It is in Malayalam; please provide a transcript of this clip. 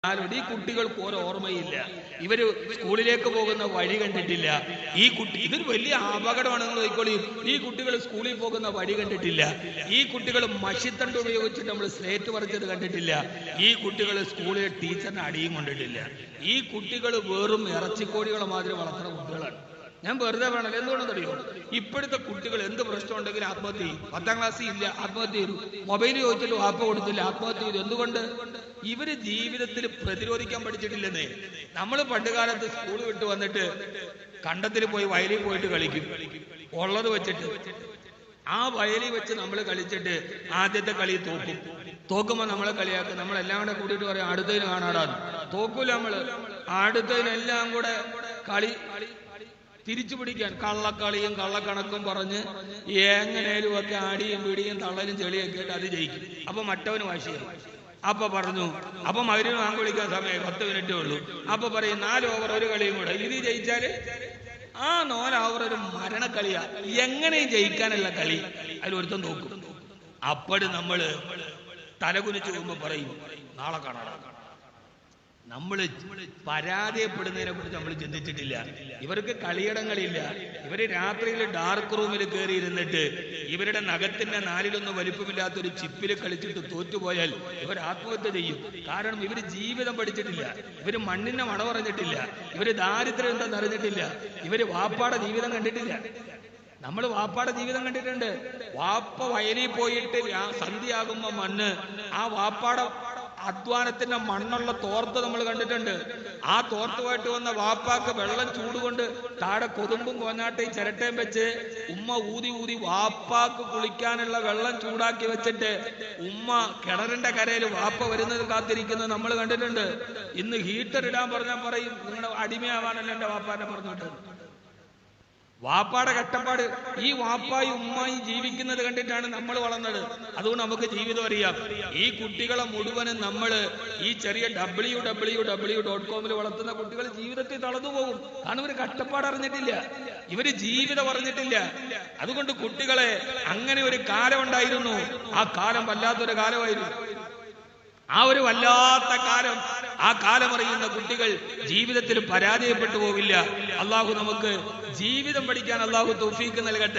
ഈ കുട്ടികൾക്ക് ഓരോ ഓർമ്മയില്ല. ഇവര് സ്കൂളിലേക്ക് പോകുന്ന വഴി കണ്ടിട്ടില്ല. ഈ കുട്ടി ഇതൊരു വലിയ അപകടമാണെന്ന് നോക്കിക്കോളി. ഈ കുട്ടികൾ സ്കൂളിൽ പോകുന്ന വഴി കണ്ടിട്ടില്ല. ഈ കുട്ടികൾ മഷിത്തണ്ട് ഉപയോഗിച്ചിട്ട് നമ്മൾ സ്ലേറ്റ് പറിച്ചത് കണ്ടിട്ടില്ല. ഈ കുട്ടികൾ സ്കൂളിൽ ടീച്ചറിനെ അടിയും കൊണ്ടിട്ടില്ല. ഈ കുട്ടികൾ വെറും ഇറച്ചിക്കോടികളെ മാതിരി വളർത്തുന്ന കുട്ടികളാണ്. ഞാൻ വെറുതെ വേണല്ലോ, എന്തുകൊണ്ടെന്ന് അറിയോ? ഇപ്പോഴത്തെ കുട്ടികൾ എന്ത് പ്രശ്നം ഉണ്ടെങ്കിലും ആത്മഹത്യ ചെയ്യും. 10ാം ക്ലാസ്സിൽ ഇല്ല, ആത്മഹത്യ ചെയ്തു. മൊബൈൽ ചോദിച്ചിട്ട് വാപ്പ കൊടുത്തില്ല, ആത്മഹത്യ ചെയ്തു. എന്തുകൊണ്ട്? ഇവര് ജീവിതത്തിൽ പ്രതിരോധിക്കാൻ പഠിച്ചിട്ടില്ലെന്നേ. നമ്മൾ പണ്ടുകാലത്ത് സ്കൂൾ വിട്ട് വന്നിട്ട് കണ്ടത്തിൽ പോയി വയലിൽ പോയിട്ട് കളിക്കും, ഉള്ളത് വെച്ചിട്ട്. ആ വയലിൽ വെച്ച് നമ്മൾ കളിച്ചിട്ട് ആദ്യത്തെ കളി തോക്കുമ്പോ നമ്മളെ കളിയാക്കും. നമ്മളെല്ലാം കൂടെ കൂടിയിട്ട് പറയും അടുത്തതിന് കാണാടാന്ന്. തോക്കൂല നമ്മള്. അടുത്തതിനെല്ലാം കൂടെ കളി തിരിച്ചു പിടിക്കാൻ കള്ളക്കളിയും കള്ളക്കണക്കും പറഞ്ഞ് എങ്ങനെയും ഒക്കെ ആടിയും പിടിയും തള്ളലും ചെളിയൊക്കെ ആയിട്ട് അത് ജയിക്കും. അപ്പൊ മറ്റവന് വാശിയായി. അപ്പൊ പറഞ്ഞു, അപ്പൊ മകന് വാങ്ങി വിളിക്കാൻ സമയം 10 മിനിറ്റേ ഉള്ളൂ. അപ്പൊ പറയും 4 ഓവർ ഒരു കളിയും കൂടെ. ഇത് ജയിച്ചാല് ആ 4 ഓവർ ഒരു മരണക്കളിയാ. എങ്ങനെയും ജയിക്കാനുള്ള കളി അതിലൊരുത്തം നോക്കും. അപ്പോഴും നമ്മള് തലകുനിച്ചു പോകുമ്പോ പറയും നാളെ കാണാം. നമ്മൾ പരാജയപ്പെടുന്നതിനെ കുറിച്ച് നമ്മൾ ചിന്തിച്ചിട്ടില്ല. ഇവർക്ക് കളിയിടങ്ങളില്ല. ഇവര് രാത്രിയിൽ ഡാർക്ക് റൂമിൽ കയറി ഇരുന്നിട്ട് ഇവരുടെ നഖത്തിന്റെ 4-1 വലിപ്പമില്ലാത്തൊരു ചിപ്പിൽ കളിച്ചിട്ട് തോറ്റുപോയാൽ ഇവർ ആത്മഹത്യ ചെയ്യും. കാരണം ഇവര് ജീവിതം പഠിച്ചിട്ടില്ല. ഇവര് മണ്ണിനെ മണ പറഞ്ഞിട്ടില്ല. ഇവര് ദാരിദ്ര്യം എന്താണെന്ന് അറിഞ്ഞിട്ടില്ല. ഇവര് വാപ്പാടെ ജീവിതം കണ്ടിട്ടില്ല. നമ്മൾ വാപ്പാടെ ജീവിതം കണ്ടിട്ടുണ്ട്. വാപ്പ വയലിൽ പോയിട്ട് സന്ധ്യയാകുമ്പോ മണ്ണ്, ആ വാപ്പാടെ അധ്വാനത്തിന്റെ മണ്ണുള്ള തോർത്ത് നമ്മൾ കണ്ടിട്ടുണ്ട്. ആ തോർത്തുമായിട്ട് വന്ന വാപ്പാക്ക് വെള്ളം ചൂടുകൊണ്ട് താഴെ കൊതുമ്പും കോഞ്ഞാട്ടയും ചിരട്ടയും വെച്ച് ഉമ്മ ഊതി ഊതി വാപ്പാക്ക് കുളിക്കാനുള്ള വെള്ളം ചൂടാക്കി വെച്ചിട്ട് ഉമ്മ കിണറിന്റെ കരയിൽ വാപ്പ വരുന്നത് കാത്തിരിക്കുന്നത് നമ്മൾ കണ്ടിട്ടുണ്ട്. ഇന്ന് ഹീറ്റർ ഇടാൻ പറഞ്ഞാൽ പറയും നിങ്ങളുടെ അടിമയാവാനല്ല എന്റെ വാപ്പാനെ പറഞ്ഞിട്ട്. വാപ്പാടെ കഷ്ടപ്പാട്. ഈ വാപ്പായും ഉമ്മായും ജീവിക്കുന്നത് കണ്ടിട്ടാണ് നമ്മൾ വളർന്നത്. അതുകൊണ്ട് നമുക്ക് ജീവിതം അറിയാം. ഈ കുട്ടികളെ മുഴുവനും നമ്മള് ഈ ചെറിയ www.com വളർത്തുന്ന കുട്ടികൾ ജീവിതത്തിൽ തളർന്നു പോകും. കാരണം ഇവര് കഷ്ടപ്പാട് അറിഞ്ഞിട്ടില്ല, ഇവര് ജീവിതം അറിഞ്ഞിട്ടില്ല. അതുകൊണ്ട് കുട്ടികളെ അങ്ങനെ ഒരു കാലം ഉണ്ടായിരുന്നു. ആ കാലം വല്ലാത്തൊരു കാലമായിരുന്നു. ആ ഒരു വല്ലാത്ത കാലം, ആ കാലം അറിയുന്ന കുട്ടികൾ ജീവിതത്തിൽ പരാജയപ്പെട്ടു പോവില്ല. അള്ളാഹു നമുക്ക് ജീവിതം പഠിക്കാൻ അള്ളാഹു തൗഫീക്ക് നൽകട്ടെ.